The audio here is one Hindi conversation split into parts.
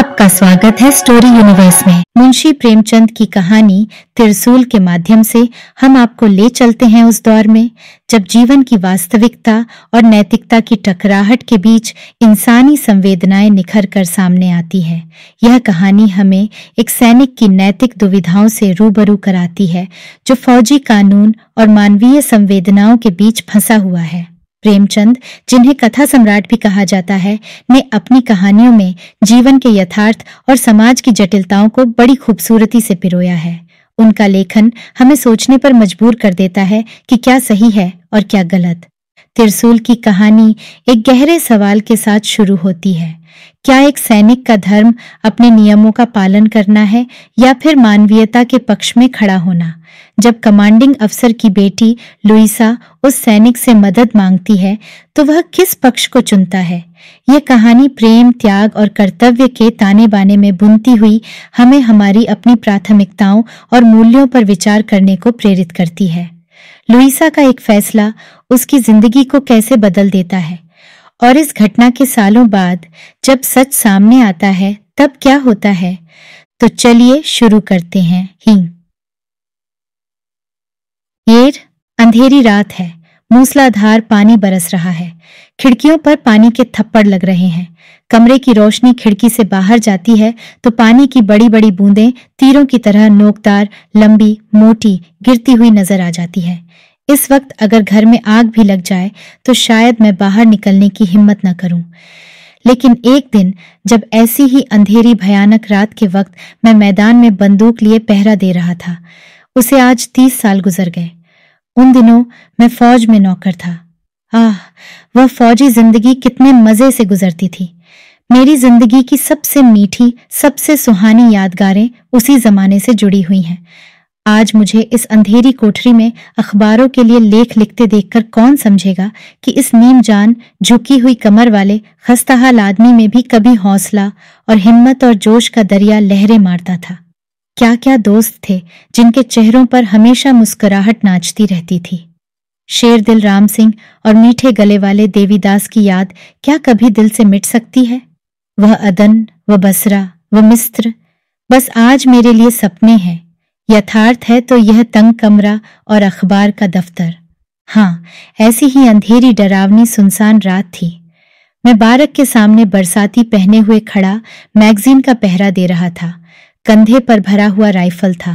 आपका स्वागत है स्टोरी यूनिवर्स में। मुंशी प्रेमचंद की कहानी त्रिशूल के माध्यम से हम आपको ले चलते हैं उस दौर में जब जीवन की वास्तविकता और नैतिकता की टकराहट के बीच इंसानी संवेदनाएं निखर कर सामने आती है। यह कहानी हमें एक सैनिक की नैतिक दुविधाओं से रूबरू कराती है जो फौजी कानून और मानवीय संवेदनाओं के बीच फंसा हुआ है। प्रेमचंद, जिन्हें कथा सम्राट भी कहा जाता है, ने अपनी कहानियों में जीवन के यथार्थ और समाज की जटिलताओं को बड़ी खूबसूरती से पिरोया है। उनका लेखन हमें सोचने पर मजबूर कर देता है कि क्या सही है और क्या गलत। त्रिशूल की कहानी एक गहरे सवाल के साथ शुरू होती है। क्या एक सैनिक का धर्म अपने नियमों का पालन करना है या फिर मानवीयता के पक्ष में खड़ा होना? जब कमांडिंग अफसर की बेटी लुइसा उस सैनिक से मदद मांगती है तो वह किस पक्ष को चुनता है? यह कहानी प्रेम, त्याग और कर्तव्य के ताने बाने में बुनती हुई हमें हमारी अपनी प्राथमिकताओं और मूल्यों पर विचार करने को प्रेरित करती है। लुइसा का एक फैसला उसकी जिंदगी को कैसे बदल देता है और इस घटना के सालों बाद जब सच सामने आता है तब क्या होता है? तो चलिए शुरू करते हैं। ये अंधेरी रात है। मूसलाधार पानी बरस रहा है। खिड़कियों पर पानी के थप्पड़ लग रहे हैं। कमरे की रोशनी खिड़की से बाहर जाती है तो पानी की बड़ी बड़ी बूंदें तीरों की तरह नोकदार, लंबी, मोटी गिरती हुई नजर आ जाती है। इस वक्त अगर घर में आग भी लग जाए तो शायद मैं बाहर निकलने की हिम्मत न करूं। लेकिन एक दिन जब ऐसी ही अंधेरी भयानक रात के वक्त मैं मैदान में बंदूक लिए पहरा दे रहा था, उसे आज 30 साल गुजर गए। उन दिनों मैं फौज में नौकर था। वह फौजी जिंदगी कितने मजे से गुजरती थी। मेरी जिंदगी की सबसे मीठी, सबसे सुहानी यादगारें उसी जमाने से जुड़ी हुई हैं। आज मुझे इस अंधेरी कोठरी में अखबारों के लिए लेख लिखते देखकर कौन समझेगा कि इस नीम जान, झुकी हुई कमर वाले खस्ताहाल आदमी में भी कभी हौसला और हिम्मत और जोश का दरिया लहरें मारता था। क्या क्या दोस्त थे जिनके चेहरों पर हमेशा मुस्कुराहट नाचती रहती थी। शेरदिल राम सिंह और मीठे गले वाले देवीदास की याद क्या कभी दिल से मिट सकती है? वह अदन, वह बसरा, वह मिस्र बस आज मेरे लिए सपने हैं। यथार्थ है तो यह तंग कमरा और अखबार का दफ्तर। ऐसी ही अंधेरी, डरावनी, सुनसान रात थी। मैं बारक के सामने बरसाती पहने हुए खड़ा मैगजीन का पहरा दे रहा था। कंधे पर भरा हुआ राइफल था।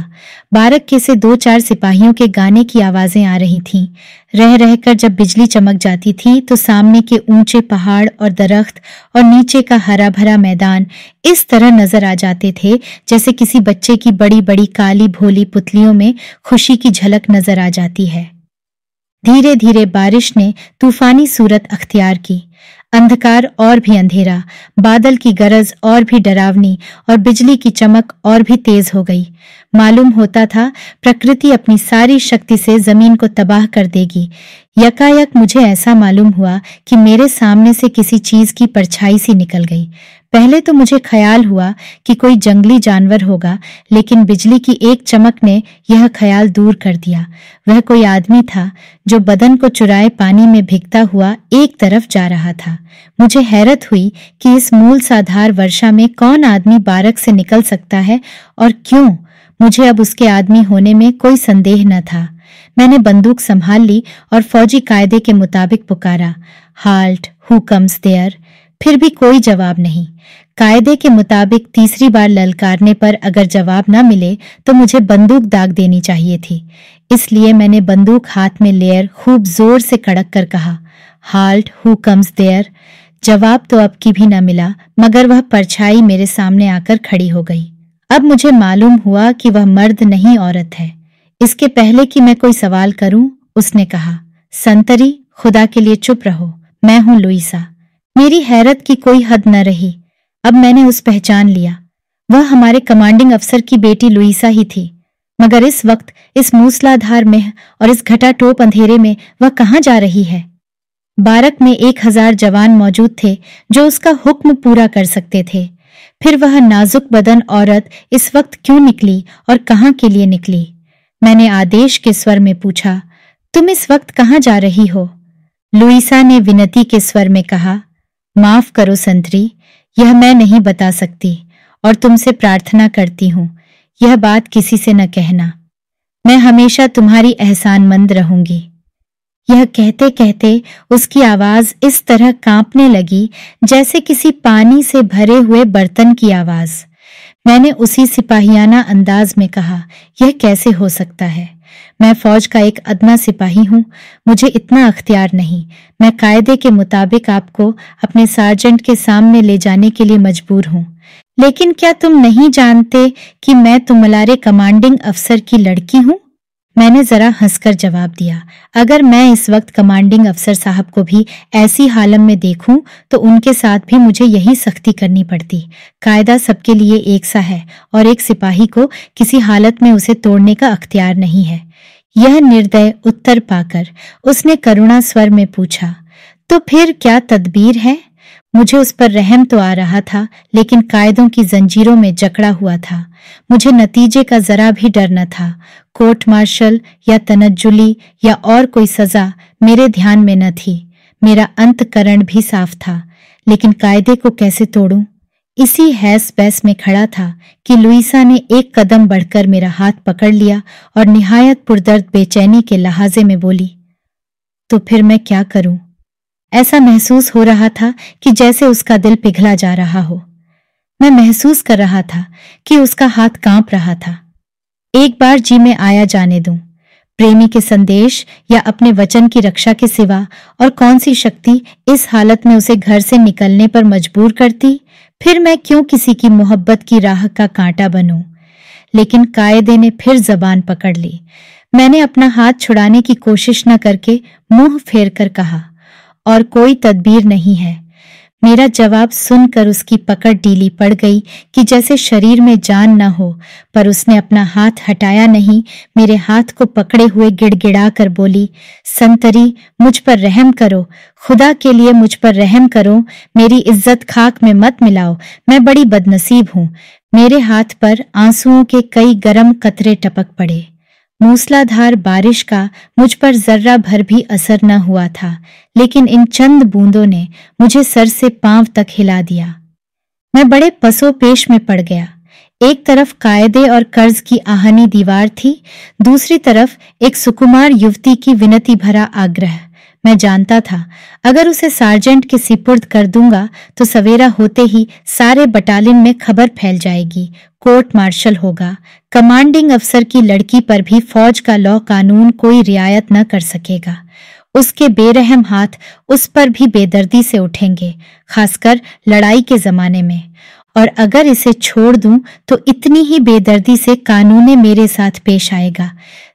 बारक के से 2-4 सिपाहियों के गाने की आवाजें आ रही थीं। रह रहकर जब बिजली चमक जाती थी तो सामने के ऊंचे पहाड़ और दरख्त और नीचे का हरा भरा मैदान इस तरह नजर आ जाते थे जैसे किसी बच्चे की बड़ी बड़ी काली भोली पुतलियों में खुशी की झलक नजर आ जाती है। धीरे धीरे बारिश ने तूफानी सूरत अख्तियार की। अंधकार और भी अंधेरा, बादल की गरज और भी डरावनी और बिजली की चमक और भी तेज हो गई। मालूम होता था प्रकृति अपनी सारी शक्ति से जमीन को तबाह कर देगी। यकायक मुझे ऐसा मालूम हुआ कि मेरे सामने से किसी चीज की परछाई सी निकल गई। पहले तो मुझे ख्याल हुआ कि कोई जंगली जानवर होगा, लेकिन बिजली की एक चमक ने यह ख्याल दूर कर दिया। वह कोई आदमी था जो बदन को चुराए पानी में भीगता हुआ एक तरफ जा रहा था। मुझे हैरत हुई कि इस मूलसाधार वर्षा में कौन आदमी बारक से निकल सकता है और क्यों। मुझे अब उसके आदमी होने में कोई संदेह न था। मैंने बंदूक संभाल ली और फौजी कायदे के मुताबिक पुकारा, हाल्ट, हु कम्स देयर? फिर भी कोई जवाब नहीं। कायदे के मुताबिक तीसरी बार ललकारने पर अगर जवाब न मिले तो मुझे बंदूक दाग देनी चाहिए थी। इसलिए मैंने बंदूक हाथ में लेकर खूब जोर से कड़क कर कहा, हाल्ट, हु कम्स देयर? जवाब तो अब की भी न मिला, मगर वह परछाई मेरे सामने आकर खड़ी हो गई। अब मुझे मालूम हुआ कि वह मर्द नहीं औरत है। इसके पहले कि मैं कोई सवाल करूं, उसने कहा, संतरी, खुदा के लिए चुप रहो, मैं हूं लुइसा। मेरी हैरत की कोई हद न रही। अब मैंने उस पहचान लिया। वह हमारे कमांडिंग अफसर की बेटी लुइसा ही थी। मगर इस वक्त, इस मूसलाधार में और इस घटाटोप अंधेरे में वह कहाँ जा रही है? बारक में 1000 जवान मौजूद थे जो उसका हुक्म पूरा कर सकते थे। फिर वह नाजुक बदन औरत इस वक्त क्यों निकली और कहाँ के लिए निकली? मैंने आदेश के स्वर में पूछा, तुम इस वक्त कहाँ जा रही हो? लुइसा ने विनती के स्वर में कहा, माफ करो संतरी, यह मैं नहीं बता सकती और तुमसे प्रार्थना करती हूँ, यह बात किसी से न कहना। मैं हमेशा तुम्हारी एहसानमंद रहूंगी। यह कहते कहते उसकी आवाज इस तरह कांपने लगी जैसे किसी पानी से भरे हुए बर्तन की आवाज। मैंने उसी सिपाहियाना अंदाज में कहा, यह कैसे हो सकता है? मैं फौज का एक अदना सिपाही हूं, मुझे इतना अख्तियार नहीं। मैं कायदे के मुताबिक आपको अपने सार्जेंट के सामने ले जाने के लिए मजबूर हूं। लेकिन क्या तुम नहीं जानते कि मैं तुमलारे कमांडिंग अफसर की लड़की हूं? मैंने जरा हंसकर जवाब दिया, अगर मैं इस वक्त कमांडिंग अफसर साहब को भी ऐसी हालत में देखूं तो उनके साथ भी मुझे यही सख्ती करनी पड़ती। कायदा सबके लिए एक सा है और एक सिपाही को किसी हालत में उसे तोड़ने का अख्तियार नहीं है। यह निर्दय उत्तर पाकर उसने करुणा स्वर में पूछा, तो फिर क्या तदबीर है? मुझे उस पर रहम तो आ रहा था, लेकिन कायदों की जंजीरों में जकड़ा हुआ था। मुझे नतीजे का जरा भी डर न था। कोर्ट मार्शल या तनज्जुली या और कोई सजा मेरे ध्यान में न थी। मेरा अंतकरण भी साफ था, लेकिन कायदे को कैसे तोड़ूं? इसी हैस बैस में खड़ा था कि लुइसा ने एक कदम बढ़कर मेरा हाथ पकड़ लिया और निहायत पुरदर्द बेचैनी के लहाजे में बोली, तो फिर मैं क्या करूं? ऐसा महसूस हो रहा था कि जैसे उसका दिल पिघला जा रहा हो। मैं महसूस कर रहा था कि उसका हाथ कांप रहा था। एक बार जी में आया जाने दूं। प्रेमी के संदेश या अपने वचन की रक्षा के सिवा और कौन सी शक्ति इस हालत में उसे घर से निकलने पर मजबूर करती? फिर मैं क्यों किसी की मोहब्बत की राह का कांटा बनूं? लेकिन कायदे ने फिर जबान पकड़ ली। मैंने अपना हाथ छुड़ाने की कोशिश न करके मुंह फेर कर कहा, और कोई तदबीर नहीं है। मेरा जवाब सुनकर उसकी पकड़ ढीली पड़ गई कि जैसे शरीर में जान न हो, पर उसने अपना हाथ हटाया नहीं। मेरे हाथ को पकड़े हुए गिड़गिड़ा कर बोली, संतरी, मुझ पर रहम करो, खुदा के लिए मुझ पर रहम करो। मेरी इज्जत खाक में मत मिलाओ, मैं बड़ी बदनसीब हूं। मेरे हाथ पर आंसुओं के कई गर्म कतरे टपक पड़े। मूसलाधार बारिश का मुझ पर जर्रा भर भी असर न हुआ था, लेकिन इन चंद बूंदों ने मुझे सर से पांव तक हिला दिया। मैं बड़े पसो पेश में पड़ गया। एक तरफ कायदे और कर्ज की आहनी दीवार थी, दूसरी तरफ एक सुकुमार युवती की विनती भरा आग्रह। मैं जानता था अगर उसे सार्जेंट के सिपुर्द कर दूंगा तो सवेरा होते ही सारे बटालियन में खबर फैल जाएगी, कोर्ट मार्शल होगा। कमांडिंग अफसर की लड़की पर भी फौज का लॉ कानून कोई रियायत न कर सकेगा। उसके बेरहम हाथ उस पर भी बेदर्दी से उठेंगे, खासकर लड़ाई के जमाने में। और अगर इसे छोड़ दूं तो इतनी ही बेदर्दी से कानून मेरे साथ पेश आएगा।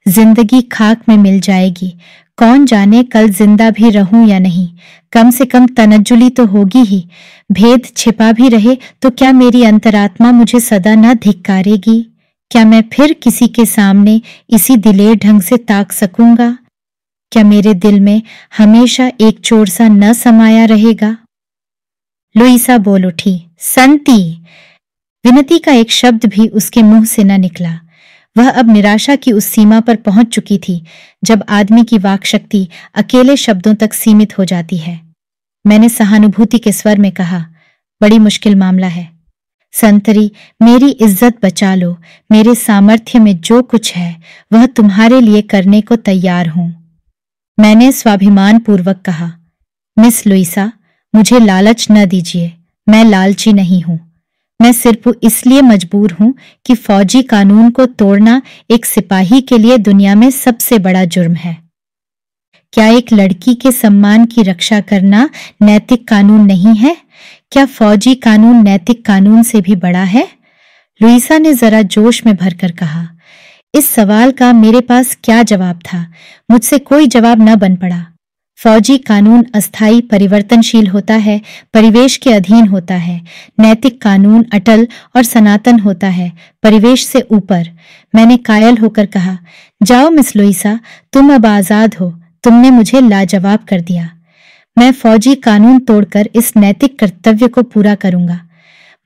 जिंदगी खाक में मिल जाएगी। कौन जाने कल जिंदा भी रहूं या नहीं, कम से कम तनज्जुली तो होगी ही। भेद छिपा भी रहे तो क्या मेरी अंतरात्मा मुझे सदा न धिक्कारेगी? क्या मैं फिर किसी के सामने इसी दिलेर ढंग से ताक सकूंगा? क्या मेरे दिल में हमेशा एक चोर सा न समाया रहेगा? लुइसा बोल उठी, संती। विनती का एक शब्द भी उसके मुंह से न निकला। वह अब निराशा की उस सीमा पर पहुंच चुकी थी जब आदमी की वाक शक्ति अकेले शब्दों तक सीमित हो जाती है। मैंने सहानुभूति के स्वर में कहा, बड़ी मुश्किल मामला है। संतरी, मेरी इज्जत बचा लो। मेरे सामर्थ्य में जो कुछ है वह तुम्हारे लिए करने को तैयार हूं। मैंने स्वाभिमान पूर्वक कहा, मिस लुइसा, मुझे लालच न दीजिए। मैं लालची नहीं हूं। मैं सिर्फ इसलिए मजबूर हूं कि फौजी कानून को तोड़ना एक सिपाही के लिए दुनिया में सबसे बड़ा जुर्म है। क्या एक लड़की के सम्मान की रक्षा करना नैतिक कानून नहीं है? क्या फौजी कानून नैतिक कानून से भी बड़ा है? लुइसा ने जरा जोश में भरकर कहा। इस सवाल का मेरे पास क्या जवाब था? मुझसे कोई जवाब न बन पड़ा। फौजी कानून अस्थायी परिवर्तनशील होता है, परिवेश के अधीन होता है। नैतिक कानून अटल और सनातन होता है, परिवेश से ऊपर। मैंने कायल होकर कहा, जाओ मिस लुइसा, तुम अब आजाद हो। तुमने मुझे लाजवाब कर दिया। मैं फौजी कानून तोड़कर इस नैतिक कर्तव्य को पूरा करूंगा,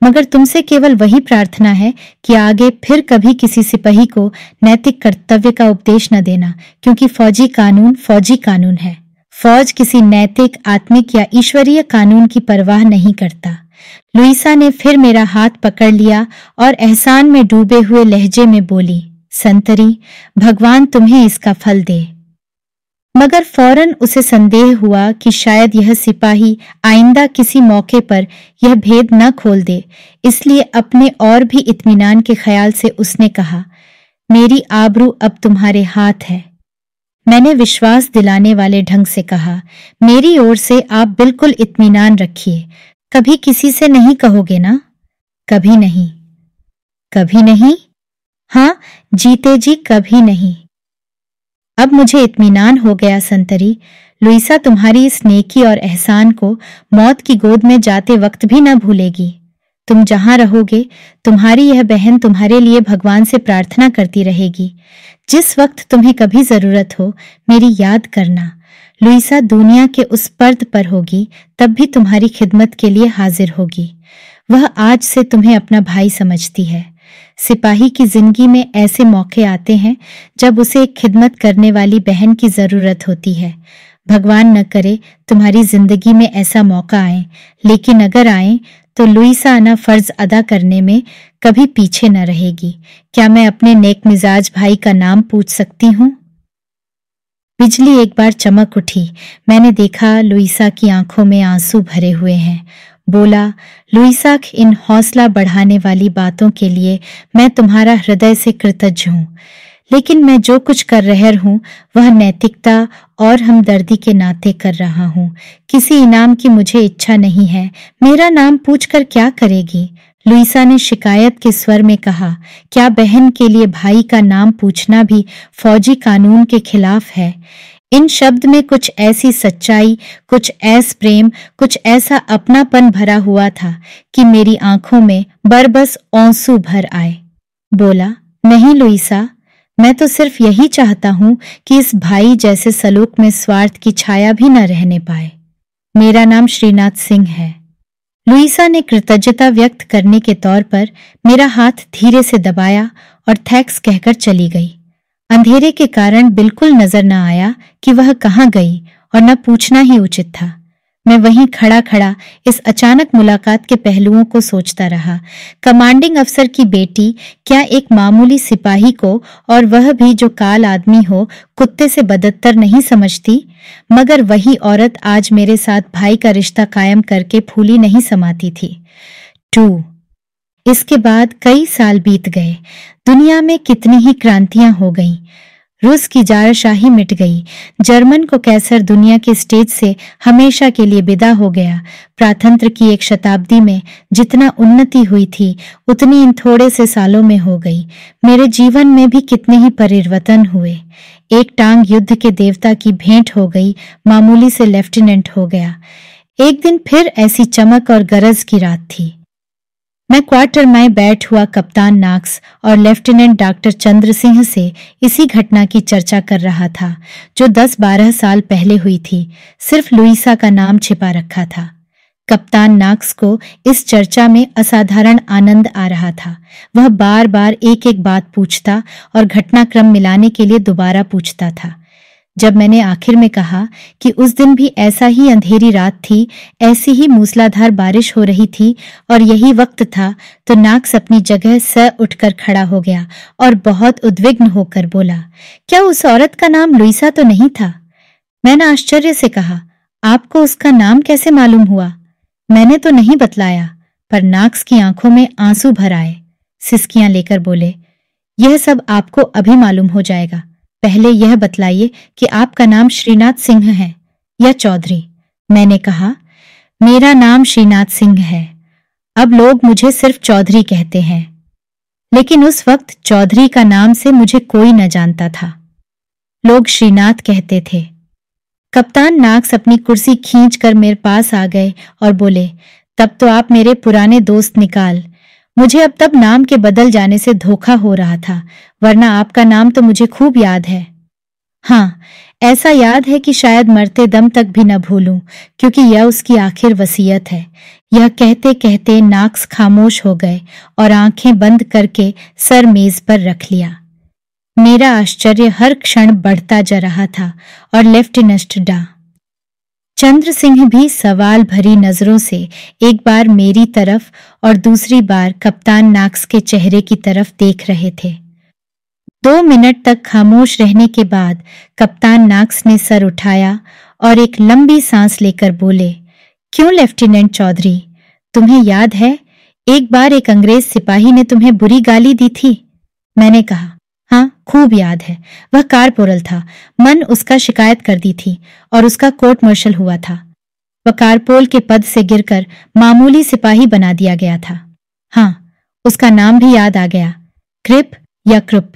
मगर तुमसे केवल वही प्रार्थना है कि आगे फिर कभी किसी सिपाही को नैतिक कर्तव्य का उपदेश न देना, क्योंकि फौजी कानून है। फौज किसी नैतिक, आत्मिक या ईश्वरीय कानून की परवाह नहीं करता। लुइसा ने फिर मेरा हाथ पकड़ लिया और एहसान में डूबे हुए लहजे में बोली, संतरी, भगवान तुम्हें इसका फल दे। मगर फौरन उसे संदेह हुआ कि शायद यह सिपाही आइंदा किसी मौके पर यह भेद न खोल दे, इसलिए अपने और भी इत्मीनान के ख्याल से उसने कहा, मेरी आबरू अब तुम्हारे हाथ है। मैंने विश्वास दिलाने वाले ढंग से कहा, मेरी ओर से आप बिल्कुल इत्मीनान रखिए, कभी किसी से नहीं कहोगे ना? कभी नहीं। कभी नहीं? हाँ, जीते जी कभी नहीं। अब मुझे इत्मीनान हो गया संतरी। लुइसा तुम्हारी इस नेकी और एहसान को मौत की गोद में जाते वक्त भी न भूलेगी। तुम जहां रहोगे, तुम्हारी यह बहन तुम्हारे लिए भगवान से प्रार्थना करती रहेगी। जिस वक्त तुम्हें कभी जरूरत हो, मेरी याद करना। लुइसा दुनिया के उस पर्द पर होगी, तब भी तुम्हारी खिदमत के लिए हाजिर होगी। वह आज से तुम्हें अपना भाई समझती है। सिपाही की जिंदगी में ऐसे मौके आते हैं जब उसे एक खिदमत करने वाली बहन की जरूरत होती है। भगवान न करे तुम्हारी जिंदगी में ऐसा मौका आए, लेकिन अगर आए तो लुइसा अपना फर्ज अदा करने में कभी पीछे न रहेगी। क्या मैं अपने नेक मिजाज भाई का नाम पूछ सकती हूँ? बिजली एक बार चमक उठी। मैंने देखा लुइसा की आंखों में आंसू भरे हुए हैं। बोला, लुइसा, इन हौसला बढ़ाने वाली बातों के लिए मैं तुम्हारा हृदय से कृतज्ञ हूँ, लेकिन मैं जो कुछ कर रहा हूँ वह नैतिकता और हमदर्दी के नाते कर रहा हूँ। किसी इनाम की मुझे इच्छा नहीं है। मेरा नाम पूछकर क्या करेगी? लुइसा ने शिकायत के स्वर में कहा, क्या बहन के लिए भाई का नाम पूछना भी फौजी कानून के खिलाफ है? इन शब्द में कुछ ऐसी सच्चाई, कुछ ऐस प्रेम, कुछ ऐसा अपनापन भरा हुआ था कि मेरी आंखों में बरबस आंसू भर आए। बोला, नहीं लुइसा, मैं तो सिर्फ यही चाहता हूं कि इस भाई जैसे सलूक में स्वार्थ की छाया भी न रहने पाए। मेरा नाम श्रीनाथ सिंह है। लुइसा ने कृतज्ञता व्यक्त करने के तौर पर मेरा हाथ धीरे से दबाया और थैंक्स कहकर चली गई। अंधेरे के कारण बिल्कुल नजर न आया कि वह कहाँ गई और न पूछना ही उचित था। मैं वहीं खड़ा खड़ा इस अचानक मुलाकात के पहलुओं को सोचता रहा। कमांडिंग अफसर की बेटी क्या एक मामूली सिपाही को, और वह भी जो काल आदमी हो, कुत्ते से बदतर नहीं समझती? मगर वही औरत आज मेरे साथ भाई का रिश्ता कायम करके फूली नहीं समाती थी। 2 इसके बाद कई साल बीत गए। दुनिया में कितनी ही क्रांतियां हो गईं। रूस की जारशाही मिट गई। जर्मन को कैसर दुनिया के स्टेज से हमेशा के लिए विदा हो गया। प्रातंत्र की एक शताब्दी में जितना उन्नति हुई थी, उतनी इन थोड़े से सालों में हो गई। मेरे जीवन में भी कितने ही परिवर्तन हुए। एक टांग युद्ध के देवता की भेंट हो गई, मामूली से लेफ्टिनेंट हो गया। एक दिन फिर ऐसी चमक और गरज की रात थी। मैं क्वार्टर में बैठ हुआ कप्तान नाक्स और लेफ्टिनेंट डॉक्टर चंद्र सिंह से इसी घटना की चर्चा कर रहा था जो 10-12 साल पहले हुई थी। सिर्फ लुइसा का नाम छिपा रखा था। कप्तान नाक्स को इस चर्चा में असाधारण आनंद आ रहा था। वह बार बार एक एक बात पूछता और घटनाक्रम मिलाने के लिए दोबारा पूछता था। जब मैंने आखिर में कहा कि उस दिन भी ऐसा ही अंधेरी रात थी, ऐसी ही मूसलाधार बारिश हो रही थी और यही वक्त था, तो नाक्स अपनी जगह से उठकर खड़ा हो गया और बहुत उद्विग्न होकर बोला, क्या उस औरत का नाम लुइसा तो नहीं था? मैंने आश्चर्य से कहा, आपको उसका नाम कैसे मालूम हुआ? मैंने तो नहीं बतलाया। पर नाक्स की आंखों में आंसू भर आए। सिसकियां लेकर बोले, यह सब आपको अभी मालूम हो जाएगा। पहले यह बतलाइए कि आपका नाम श्रीनाथ सिंह है या चौधरी? मैंने कहा, मेरा नाम श्रीनाथ सिंह है। अब लोग मुझे सिर्फ चौधरी कहते हैं, लेकिन उस वक्त चौधरी का नाम से मुझे कोई न जानता था। लोग श्रीनाथ कहते थे। कप्तान नाक्स अपनी कुर्सी खींचकर मेरे पास आ गए और बोले, तब तो आप मेरे पुराने दोस्त निकाल। मुझे अब तब नाम के बदल जाने से धोखा हो रहा था, वरना आपका नाम तो मुझे खूब याद है। हाँ, ऐसा याद है कि शायद मरते दम तक भी न भूलूं, क्योंकि यह उसकी आखिर वसीयत है। यह कहते कहते नाक्स खामोश हो गए और आंखें बंद करके सर मेज पर रख लिया। मेरा आश्चर्य हर क्षण बढ़ता जा रहा था और लेफ्टिनेंट डा चंद्र सिंह भी सवाल भरी नजरों से एक बार मेरी तरफ और दूसरी बार कप्तान नाक्स के चेहरे की तरफ देख रहे थे। 2 मिनट तक खामोश रहने के बाद कप्तान नाक्स ने सर उठाया और एक लंबी सांस लेकर बोले, क्यों लेफ्टिनेंट चौधरी, तुम्हें याद है एक बार एक अंग्रेज सिपाही ने तुम्हें बुरी गाली दी थी? मैंने कहा, हाँ खूब याद है। वह कारपोरल था, मन उसका शिकायत कर दी थी और उसका कोर्ट मार्शल हुआ था। वह कारपोल के पद से गिरकर मामूली सिपाही बना दिया गया था। हाँ, उसका नाम भी याद आ गया, क्रिप या क्रुप।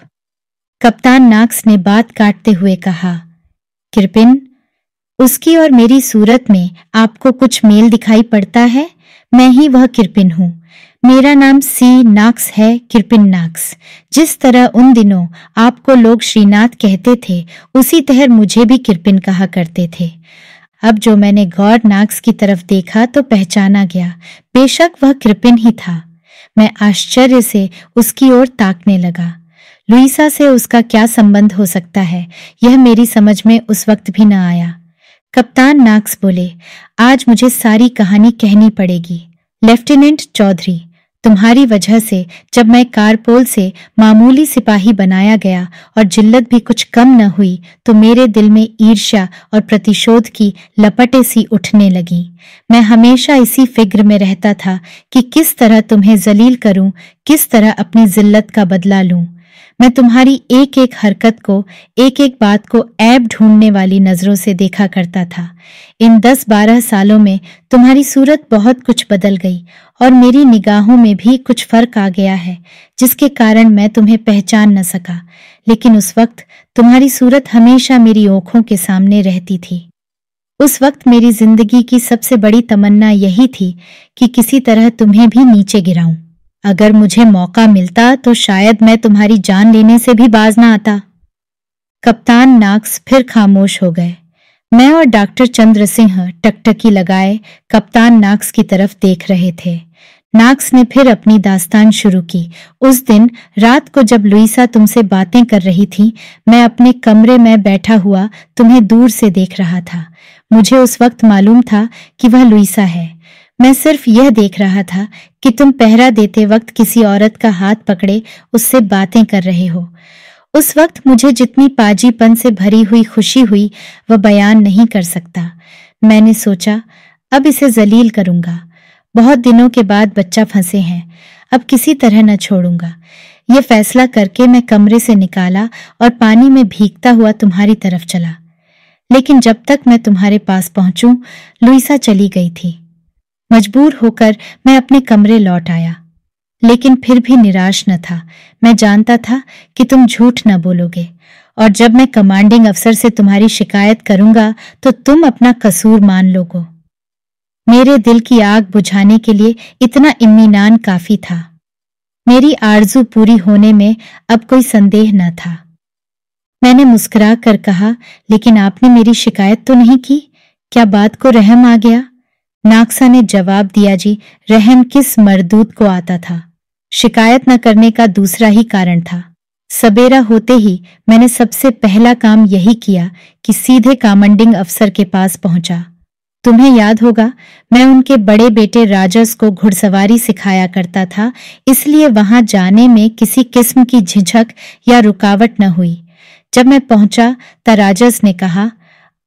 कप्तान नाक्स ने बात काटते हुए कहा, किरपिन, उसकी और मेरी सूरत में आपको कुछ मेल दिखाई पड़ता है? मैं ही वह किरपिन हूं। मेरा नाम सी नाक्स है, किरपिन नाक्स। जिस तरह उन दिनों आपको लोग श्रीनाथ कहते थे, उसी तरह मुझे भी किरपिन कहा करते थे। अब जो मैंने गौर नाक्स की तरफ देखा तो पहचाना गया, बेशक वह किरपिन ही था। मैं आश्चर्य से उसकी ओर ताकने लगा। लुइसा से उसका क्या संबंध हो सकता है, यह मेरी समझ में उस वक्त भी न आया। कप्तान नाक्स बोले, आज मुझे सारी कहानी कहनी पड़ेगी। लेफ्टिनेंट चौधरी, तुम्हारी वजह से जब मैं कारपोल से मामूली सिपाही बनाया गया और जिल्लत भी कुछ कम न हुई, तो मेरे दिल में ईर्ष्या और प्रतिशोध की लपटें सी उठने लगी। मैं हमेशा इसी फिक्र में रहता था कि किस तरह तुम्हें जलील करूं, किस तरह अपनी जिल्लत का बदला लूं। मैं तुम्हारी एक एक हरकत को, एक एक बात को ऐब ढूंढने वाली नजरों से देखा करता था। इन 10-12 सालों में तुम्हारी सूरत बहुत कुछ बदल गई और मेरी निगाहों में भी कुछ फर्क आ गया है, जिसके कारण मैं तुम्हें पहचान न सका। लेकिन उस वक्त तुम्हारी सूरत हमेशा मेरी आंखों के सामने रहती थी। उस वक्त मेरी जिंदगी की सबसे बड़ी तमन्ना यही थी कि किसी तरह तुम्हें भी नीचे गिराऊं। अगर मुझे मौका मिलता तो शायद मैं तुम्हारी जान लेने से भी बाज ना आता। कप्तान नाक्स फिर खामोश हो गए। मैं और डॉक्टर चंद्र सिंह टकटकी लगाए कप्तान नाक्स की तरफ देख रहे थे। नाक्स ने फिर अपनी दास्तान शुरू की। उस दिन रात को जब लुइसा तुमसे बातें कर रही थी, मैं अपने कमरे में बैठा हुआ तुम्हें दूर से देख रहा था। मुझे उस वक्त मालूम था कि वह लुइसा है। मैं सिर्फ यह देख रहा था कि तुम पहरा देते वक्त किसी औरत का हाथ पकड़े उससे बातें कर रहे हो। उस वक्त मुझे जितनी पाजीपन से भरी हुई खुशी हुई वह बयान नहीं कर सकता। मैंने सोचा, अब इसे जलील करूंगा। बहुत दिनों के बाद बच्चा फंसे हैं, अब किसी तरह न छोड़ूंगा। यह फैसला करके मैं कमरे से निकाला और पानी में भीगता हुआ तुम्हारी तरफ चला। लेकिन जब तक मैं तुम्हारे पास पहुंचूं, लुइसा चली गई थी। मजबूर होकर मैं अपने कमरे लौट आया, लेकिन फिर भी निराश न था। मैं जानता था कि तुम झूठ न बोलोगे और जब मैं कमांडिंग अफसर से तुम्हारी शिकायत करूंगा तो तुम अपना कसूर मान लोगे। मेरे दिल की आग बुझाने के लिए इतना इत्मीनान काफी था। मेरी आरज़ू पूरी होने में अब कोई संदेह न था। मैंने मुस्कुरा कर कहा, लेकिन आपने मेरी शिकायत तो नहीं की? क्या बात को रहम आ गया? नाक्सा ने जवाब दिया, जी, रहम किस मरदूद को आता था। शिकायत न करने का दूसरा ही कारण था। सबेरा होते ही मैंने सबसे पहला काम यही किया कि सीधे कमांडिंग अफसर के पास पहुंचा। तुम्हें याद होगा, मैं उनके बड़े बेटे राजस को घुड़सवारी सिखाया करता था, इसलिए वहां जाने में किसी किस्म की झिझक या रुकावट न हुई। जब मैं पहुंचा तो राजस ने कहा,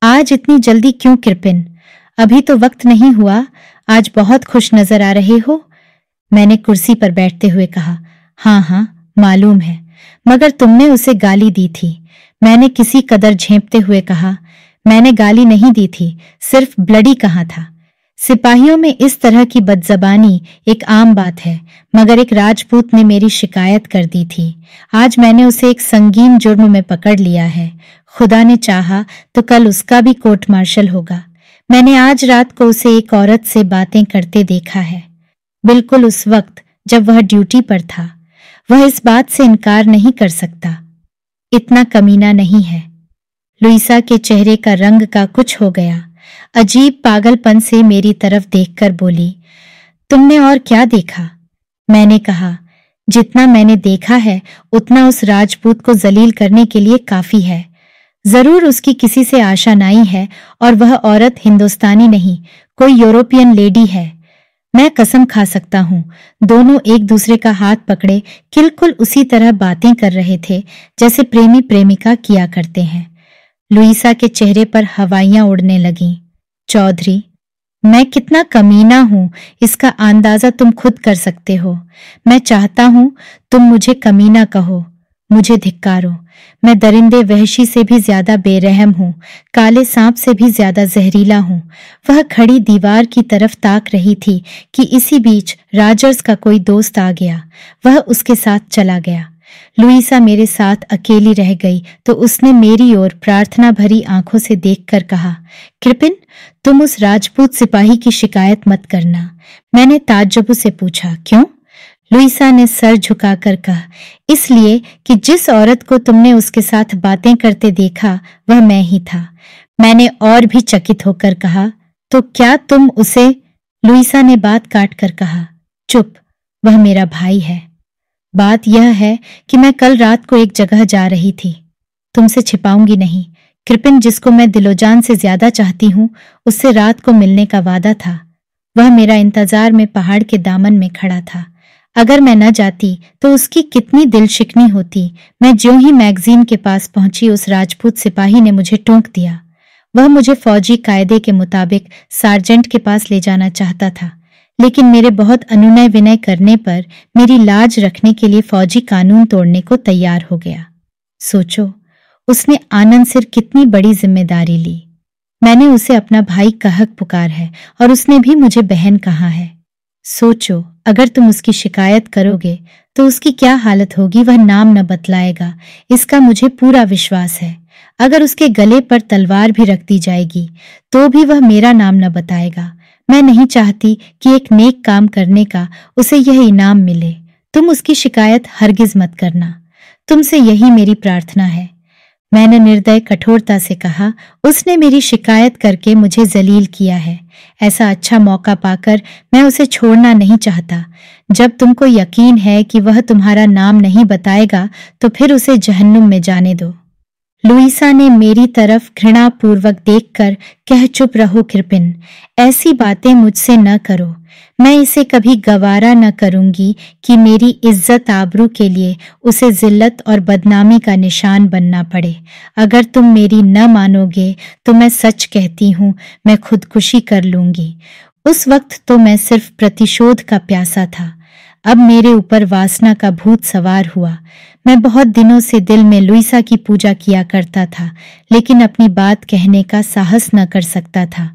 आज इतनी जल्दी क्यों किरपिन? अभी तो वक्त नहीं हुआ। आज बहुत खुश नजर आ रहे हो। मैंने कुर्सी पर बैठते हुए कहा, हाँ हाँ मालूम है, मगर तुमने उसे गाली दी थी। मैंने किसी कदर झेंपते हुए कहा, मैंने गाली नहीं दी थी, सिर्फ ब्लडी कहा था। सिपाहियों में इस तरह की बदजबानी एक आम बात है, मगर एक राजपूत ने मेरी शिकायत कर दी थी। आज मैंने उसे एक संगीन जुर्म में पकड़ लिया है। खुदा ने चाहा तो कल उसका भी कोर्ट मार्शल होगा। मैंने आज रात को उसे एक औरत से बातें करते देखा है, बिल्कुल उस वक्त जब वह ड्यूटी पर था। वह इस बात से इनकार नहीं कर सकता। इतना कमीना नहीं है। लुइसा के चेहरे का रंग का कुछ हो गया। अजीब पागलपन से मेरी तरफ देखकर बोली, तुमने और क्या देखा? मैंने कहा, जितना मैंने देखा है उतना उस राजपूत को जलील करने के लिए काफी है। जरूर उसकी किसी से आशा नहीं है, और वह औरत हिंदुस्तानी नहीं, कोई यूरोपियन लेडी है। मैं कसम खा सकता हूं, दोनों एक दूसरे का हाथ पकड़े बिल्कुल उसी तरह बातें कर रहे थे जैसे प्रेमी प्रेमिका किया करते हैं। लुईसा के चेहरे पर हवाइयां उड़ने लगीं। चौधरी, मैं कितना कमीना हूं, इसका अंदाजा तुम खुद कर सकते हो। मैं चाहता हूं तुम मुझे कमीना कहो, मुझे धिक्कारो। मैं दरिंदे वहशी से भी ज्यादा बेरहम हूं, काले सांप से भी ज्यादा जहरीला हूं। वह खड़ी दीवार की तरफ ताक रही थी कि इसी बीच राजर्स का कोई दोस्त आ गया। वह उसके साथ चला गया। लुईसा मेरे साथ अकेली रह गई तो उसने मेरी ओर प्रार्थना भरी आंखों से देखकर कहा, कृपिन, तुम उस राजपूत सिपाही की शिकायत मत करना। मैंने ताज्जुब से पूछा, क्यों? लुईसा ने सर झुकाकर कहा, इसलिए कि जिस औरत को तुमने उसके साथ बातें करते देखा वह मैं ही था। मैंने और भी चकित होकर कहा, तो क्या तुम उसे? लुईसा ने बात काट कर कहा, चुप, वह मेरा भाई है। बात यह है कि मैं कल रात को एक जगह जा रही थी। तुमसे छिपाऊंगी नहीं, कृपिन जिसको मैं दिलोजान से ज्यादा चाहती हूं, उससे रात को मिलने का वादा था। वह मेरा इंतजार में पहाड़ के दामन में खड़ा था। अगर मैं न जाती तो उसकी कितनी दिल शिकनी होती। मैं ज्यों ही मैगजीन के पास पहुंची, उस राजपूत सिपाही ने मुझे टोंक दिया। वह मुझे फौजी कायदे के मुताबिक सार्जेंट के पास ले जाना चाहता था, लेकिन मेरे बहुत अनुनय विनय करने पर मेरी लाज रखने के लिए फौजी कानून तोड़ने को तैयार हो गया। सोचो, उसने आनंद सिर कितनी बड़ी जिम्मेदारी ली। मैंने उसे अपना भाई कहक पुकार है और उसने भी मुझे बहन कहा है। सोचो, अगर तुम उसकी शिकायत करोगे तो उसकी क्या हालत होगी। वह नाम न बतलाएगा, इसका मुझे पूरा विश्वास है। अगर उसके गले पर तलवार भी रख दी जाएगी तो भी वह मेरा नाम न बताएगा। मैं नहीं चाहती कि एक नेक काम करने का उसे यह इनाम मिले। तुम उसकी शिकायत हरगिज मत करना, तुमसे यही मेरी प्रार्थना है। मैंने निर्दय कठोरता से कहा, उसने मेरी शिकायत करके मुझे जलील किया है। ऐसा अच्छा मौका पाकर मैं उसे छोड़ना नहीं चाहता। जब तुमको यकीन है कि वह तुम्हारा नाम नहीं बताएगा तो फिर उसे जहन्नुम में जाने दो। लुईसा ने मेरी तरफ घृणापूर्वक देखकर कह, चुप रहो कृपिन, ऐसी बातें मुझसे न करो। मैं इसे कभी गवारा न करूंगी कि मेरी इज्जत आबरू के लिए उसे जिल्लत और बदनामी का निशान बनना पड़े। अगर तुम मेरी न मानोगे तो मैं सच कहती हूँ, मैं खुदकुशी कर लूंगी। उस वक्त तो मैं सिर्फ प्रतिशोध का प्यासा था, अब मेरे ऊपर वासना का भूत सवार हुआ। मैं बहुत दिनों से दिल में लुईसा की पूजा किया करता था, लेकिन अपनी बात कहने का साहस न कर सकता था।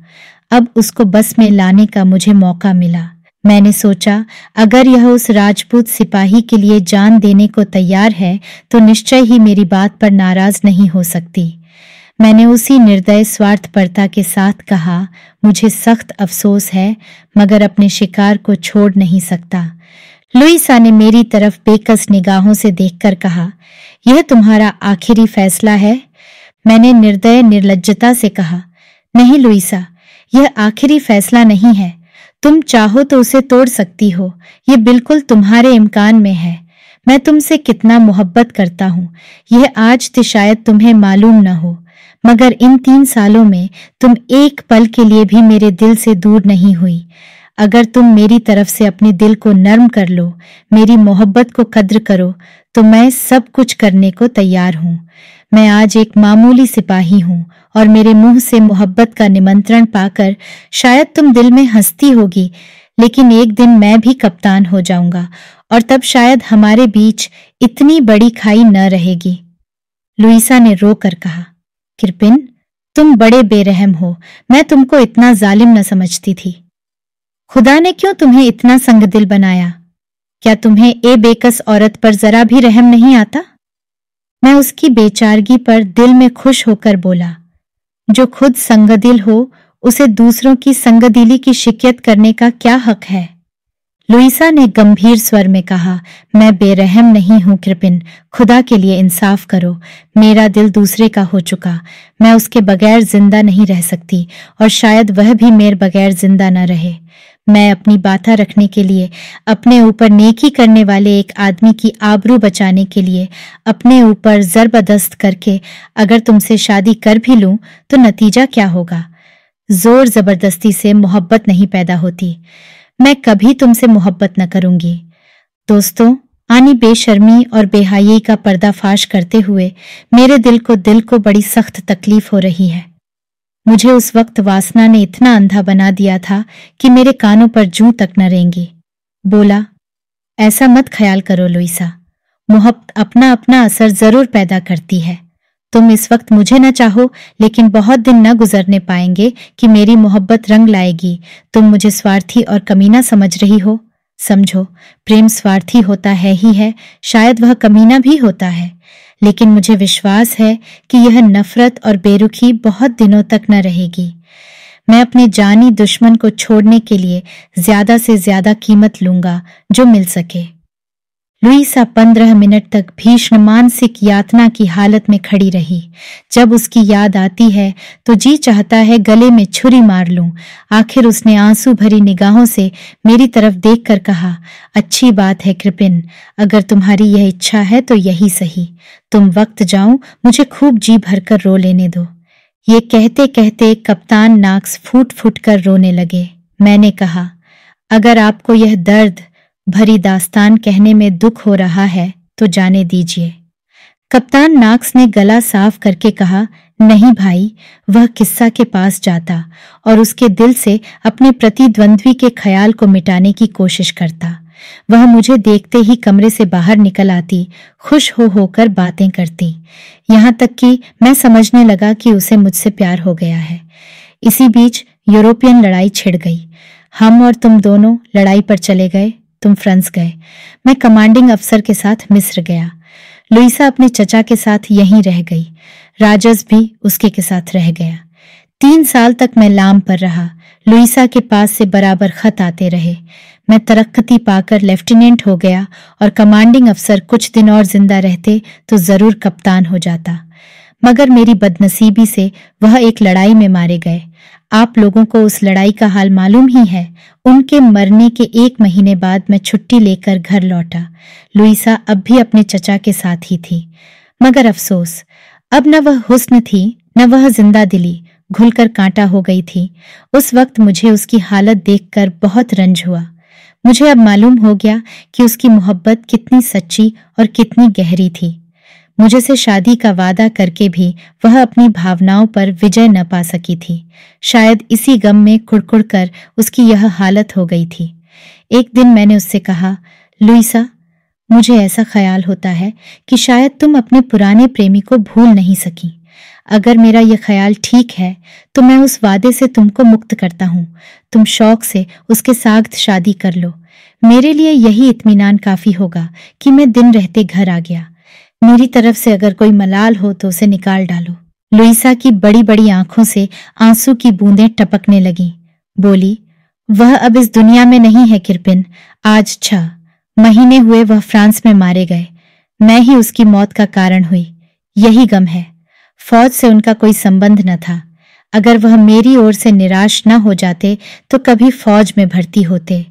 अब उसको बस में लाने का मुझे मौका मिला। मैंने सोचा, अगर यह उस राजपूत सिपाही के लिए जान देने को तैयार है तो निश्चय ही मेरी बात पर नाराज नहीं हो सकती। मैंने उसी निर्दय स्वार्थपरता के साथ कहा, मुझे सख्त अफसोस है मगर अपने शिकार को छोड़ नहीं सकता। लुईसा ने मेरी तरफ बेकस निगाहों से देखकर कहा, यह तुम्हारा आखिरी फैसला है? मैंने निर्दय निर्लज्जता से कहा, नहीं लुईसा, यह आखिरी फैसला नहीं है। तुम चाहो तो उसे तोड़ सकती हो, यह बिल्कुल तुम्हारे इम्कान में है। मैं तुमसे कितना मोहब्बत करता हूँ, यह आज तो शायद तुम्हें मालूम न हो, मगर इन 3 सालों में तुम एक पल के लिए भी मेरे दिल से दूर नहीं हुई। अगर तुम मेरी तरफ से अपने दिल को नर्म कर लो, मेरी मोहब्बत को कद्र करो, तो मैं सब कुछ करने को तैयार हूँ। मैं आज एक मामूली सिपाही हूँ और मेरे मुंह से मोहब्बत का निमंत्रण पाकर शायद तुम दिल में हंसती होगी, लेकिन एक दिन मैं भी कप्तान हो जाऊंगा और तब शायद हमारे बीच इतनी बड़ी खाई न रहेगी। लुईसा ने रो कर कहा, कृपिन, तुम बड़े बेरहम हो। मैं तुमको इतना जालिम न समझती थी। खुदा ने क्यों तुम्हें इतना संगदिल बनाया? क्या तुम्हें ए बेकस औरत पर जरा भी रहम नहीं आता? मैं उसकी बेचारगी पर दिल में खुश होकर बोला, जो खुद संगदिल हो उसे दूसरों की संगदिली की शिकायत करने का क्या हक है? लुईसा ने गंभीर स्वर में कहा, मैं बेरहम नहीं हूं कृपिन, खुदा के लिए इंसाफ करो। मेरा दिल दूसरे का हो चुका, मैं उसके बगैर जिंदा नहीं रह सकती और शायद वह भी मेरे बगैर जिंदा न रहे। मैं अपनी बाधा रखने के लिए, अपने ऊपर नेकी करने वाले एक आदमी की आबरू बचाने के लिए, अपने ऊपर जबरदस्त करके अगर तुमसे शादी कर भी लूं तो नतीजा क्या होगा? जोर जबरदस्ती से मोहब्बत नहीं पैदा होती। मैं कभी तुमसे मोहब्बत न करूंगी। दोस्तों, आनी बेशर्मी और बेहयाई का पर्दाफाश करते हुए मेरे दिल को बड़ी सख्त तकलीफ हो रही है। मुझे उस वक्त वासना ने इतना अंधा बना दिया था कि मेरे कानों पर जूं तक न रेंगी। बोला, ऐसा मत ख्याल करो लुइसा, मोहब्बत अपना अपना असर जरूर पैदा करती है। तुम इस वक्त मुझे न चाहो, लेकिन बहुत दिन न गुजरने पाएंगे कि मेरी मोहब्बत रंग लाएगी। तुम मुझे स्वार्थी और कमीना समझ रही हो। समझो, प्रेम स्वार्थी होता है ही है, शायद वह कमीना भी होता है, लेकिन मुझे विश्वास है कि यह नफरत और बेरुखी बहुत दिनों तक न रहेगी। मैं अपने जानी दुश्मन को छोड़ने के लिए ज्यादा से ज्यादा कीमत लूंगा जो मिल सके। लुइसा 15 मिनट तक भीषण मानसिक यातना की हालत में खड़ी रही। जब उसकी याद आती है तो जी चाहता है गले में छुरी मार लूं। आखिर उसने आंसू भरी निगाहों से मेरी तरफ देखकर कहा, अच्छी बात है कृपिन, अगर तुम्हारी यह इच्छा है तो यही सही। तुम वक्त जाओ, मुझे खूब जी भरकर रो लेने दो। ये कहते कहते कप्तान नाक्स फूट फूट कर रोने लगे। मैंने कहा, अगर आपको यह दर्द भरी दास्तान कहने में दुख हो रहा है तो जाने दीजिए। कप्तान नाक्स ने गला साफ करके कहा, नहीं भाई, वह किस्सा के पास जाता और उसके दिल से अपने प्रतिद्वंद्वी के ख्याल को मिटाने की कोशिश करता। वह मुझे देखते ही कमरे से बाहर निकल आती, खुश हो होकर बातें करती, यहाँ तक कि मैं समझने लगा कि उसे मुझसे प्यार हो गया है। इसी बीच यूरोपियन लड़ाई छिड़ गई। हम और तुम दोनों लड़ाई पर चले गए। तुम फ्रांस गए, मैं कमांडिंग अफसर के साथ मिस्र गया। लुइसा अपने चचा के साथ यहीं रह गई। राजस भी उसके के साथ रह गया। 3 साल तक मैं लाम पर रहा। लुइसा के पास से बराबर खत आते रहे। मैं तरक्की पाकर लेफ्टिनेंट हो गया और कमांडिंग अफसर कुछ दिन और जिंदा रहते तो जरूर कप्तान हो जाता, मगर मेरी बदनसीबी से वह एक लड़ाई में मारे गए। आप लोगों को उस लड़ाई का हाल मालूम ही है। उनके मरने के 1 महीने बाद मैं छुट्टी लेकर घर लौटा। लुइसा अब भी अपने चचा के साथ ही थी, मगर अफसोस, अब न वह हुस्न थी न वह जिंदा दिली, घुलकर कांटा हो गई थी। उस वक्त मुझे उसकी हालत देखकर बहुत रंज हुआ। मुझे अब मालूम हो गया कि उसकी मोहब्बत कितनी सच्ची और कितनी गहरी थी। मुझे से शादी का वादा करके भी वह अपनी भावनाओं पर विजय न पा सकी थी। शायद इसी गम में कुड़कुड़ कर उसकी यह हालत हो गई थी। एक दिन मैंने उससे कहा, लुइसा, मुझे ऐसा ख्याल होता है कि शायद तुम अपने पुराने प्रेमी को भूल नहीं सकी। अगर मेरा यह ख्याल ठीक है तो मैं उस वादे से तुमको मुक्त करता हूँ। तुम शौक से उसके साथ शादी कर लो। मेरे लिए यही इत्मीनान काफी होगा कि मैं दिन रहते घर आ गया। मेरी तरफ से अगर कोई मलाल हो तो उसे निकाल डालो। लुइसा की बड़ी बड़ी आंखों से आंसू की बूंदें टपकने लगीं। बोली, वह अब इस दुनिया में नहीं है कृपिन। आज 6 महीने हुए वह फ्रांस में मारे गए। मैं ही उसकी मौत का कारण हुई। यही गम है। फौज से उनका कोई संबंध न था। अगर वह मेरी ओर से निराश न हो जाते तो कभी फौज में भर्ती होते।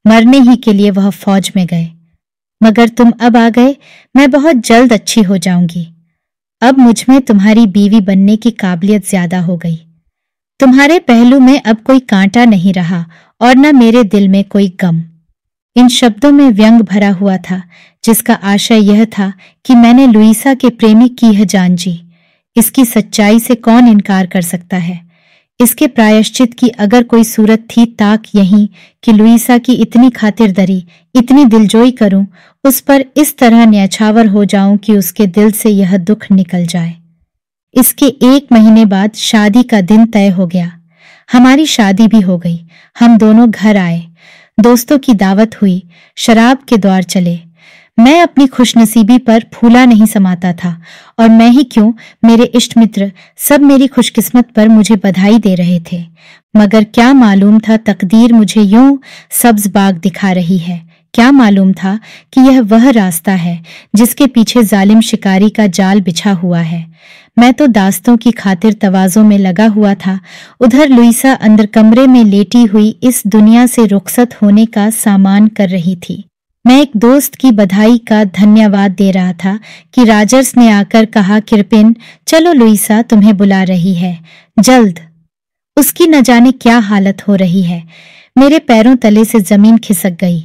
मरने ही के लिए वह फौज में गए। मगर तुम अब आ गए, मैं बहुत जल्द अच्छी हो जाऊंगी। अब मुझ में तुम्हारी बीवी बनने की काबिलियत ज्यादा हो गई। तुम्हारे पहलू में अब कोई कांटा नहीं रहा और न मेरे दिल में कोई गम। इन शब्दों में व्यंग भरा हुआ था, जिसका आशय यह था कि मैंने लुइसा के प्रेमी की यह जान जी। इसकी सच्चाई से कौन इनकार कर सकता है? इसके प्रायश्चित की अगर कोई सूरत थी ताक यहीं कि लुइसा की इतनी खातिरदारी, इतनी दिलजोई करूं, उस पर इस तरह न्यौछावर हो जाऊं कि उसके दिल से यह दुख निकल जाए। इसके 1 महीने बाद शादी का दिन तय हो गया। हमारी शादी भी हो गई। हम दोनों घर आए। दोस्तों की दावत हुई। शराब के द्वार चले। मैं अपनी खुशनसीबी पर फूला नहीं समाता था, और मैं ही क्यों, मेरे इष्ट मित्र सब मेरी खुशकिस्मत पर मुझे बधाई दे रहे थे। मगर क्या मालूम था तकदीर मुझे यूं सब्ज बाग दिखा रही है क्या मालूम था कि यह वह रास्ता है जिसके पीछे जालिम शिकारी का जाल बिछा हुआ है। मैं तो दास्तों की खातिर तवाज़ों में लगा हुआ था, उधर लुइसा अंदर कमरे में लेटी हुई इस दुनिया से रुखसत होने का सामान कर रही थी। मैं एक दोस्त की बधाई का धन्यवाद दे रहा था कि राजर्स ने आकर कहा, किरपिन, चलो लुइसा तुम्हें बुला रही है, जल्द। उसकी न जाने क्या हालत हो रही है। मेरे पैरों तले से जमीन खिसक गई।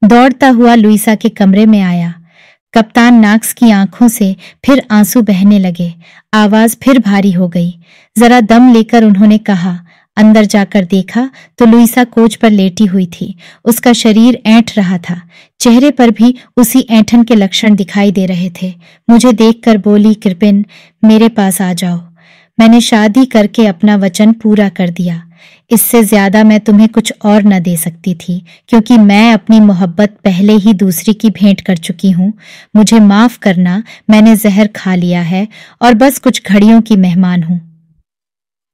दौड़ता हुआ लुइसा के कमरे में आया। कप्तान नाक्स की आंखों से फिर आंसू बहने लगे। आवाज फिर भारी हो गई। जरा दम लेकर उन्होंने कहा। अंदर जाकर देखा तो लुइसा कोच पर लेटी हुई थी। उसका शरीर ऐंठ रहा था। चेहरे पर भी उसी ऐंठन के लक्षण दिखाई दे रहे थे। मुझे देखकर बोली, किरपिन, मेरे पास आ जाओ। मैंने शादी करके अपना वचन पूरा कर दिया। इससे ज्यादा मैं तुम्हें कुछ और न दे सकती थी, क्योंकि मैं अपनी मोहब्बत पहले ही दूसरी की भेंट कर चुकी हूँ। मुझे माफ करना, मैंने जहर खा लिया है और बस कुछ घड़ियों की मेहमान हूँ।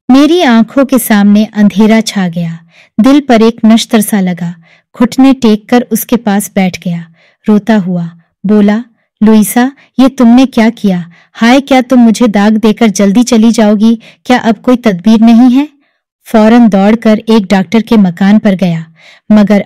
मेरी आंखों के सामने अंधेरा छा गया। दिल पर एक नश्तर सा लगा। घुटने टेक कर उसके पास बैठ गया। रोता हुआ बोला, लुइसा, ये तुमने क्या किया? हाय, क्या तुम मुझे दाग देकर जल्दी चली जाओगी? क्या अब कोई तदबीर नहीं है? फौरन दौड़कर एक डॉक्टर के मकान पर गया, मगर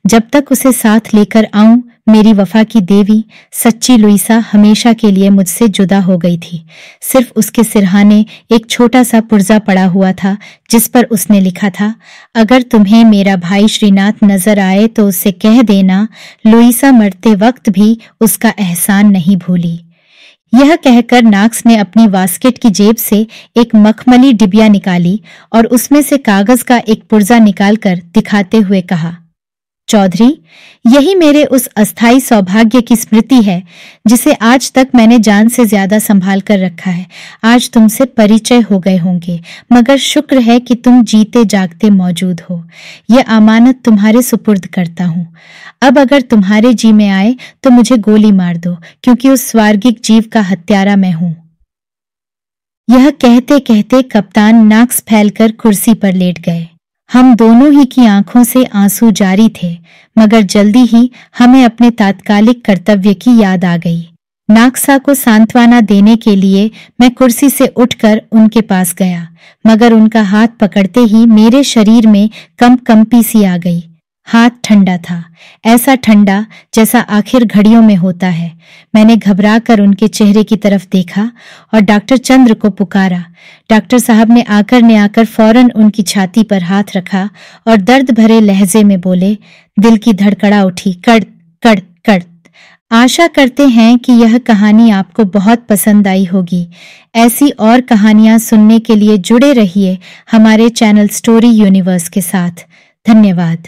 जब तक उसे साथ लेकर आऊं, मेरी वफा की देवी सच्ची लुइसा हमेशा के लिए मुझसे जुदा हो गई थी। सिर्फ उसके सिरहाने एक छोटा सा पुर्जा पड़ा हुआ था, जिस पर उसने लिखा था, अगर तुम्हें मेरा भाई श्रीनाथ नजर आए तो उससे कह देना, लुइसा मरते वक्त भी उसका एहसान नहीं भूली। यह कहकर नाक्स ने अपनी वास्केट की जेब से एक मखमली डिबिया निकाली और उसमें से कागज का एक पुर्जा निकालकर दिखाते हुए कहा, चौधरी, यही मेरे उस अस्थाई सौभाग्य की स्मृति है जिसे आज तक मैंने जान से ज्यादा संभाल कर रखा है। आज तुमसे परिचय हो गए होंगे, मगर शुक्र है कि तुम जीते जागते मौजूद हो। यह अमानत तुम्हारे सुपुर्द करता हूँ। अब अगर तुम्हारे जी में आए तो मुझे गोली मार दो, क्योंकि उस स्वर्गिक जीव का हत्यारा मैं हूँ। यह कहते कहते कप्तान नाक्स फैलकर कुर्सी पर लेट गए। हम दोनों ही की आंखों से आंसू जारी थे, मगर जल्दी ही हमें अपने तात्कालिक कर्तव्य की याद आ गई। नाक्सा को सांत्वना देने के लिए मैं कुर्सी से उठकर उनके पास गया, मगर उनका हाथ पकड़ते ही मेरे शरीर में कंपी सी आ गई। हाथ ठंडा था, ऐसा ठंडा जैसा आखिर घड़ियों में होता है। मैंने घबराकर उनके चेहरे की तरफ देखा और डॉक्टर चंद्र को पुकारा। डॉक्टर साहब ने आकर फौरन उनकी छाती पर हाथ रखा और दर्द भरे लहजे में बोले, दिल की धड़कड़ा उठी, कड़ कड़ कड़। आशा करते हैं कि यह कहानी आपको बहुत पसंद आई होगी। ऐसी और कहानियां सुनने के लिए जुड़े रहिए हमारे चैनल स्टोरी यूनिवर्स के साथ। धन्यवाद।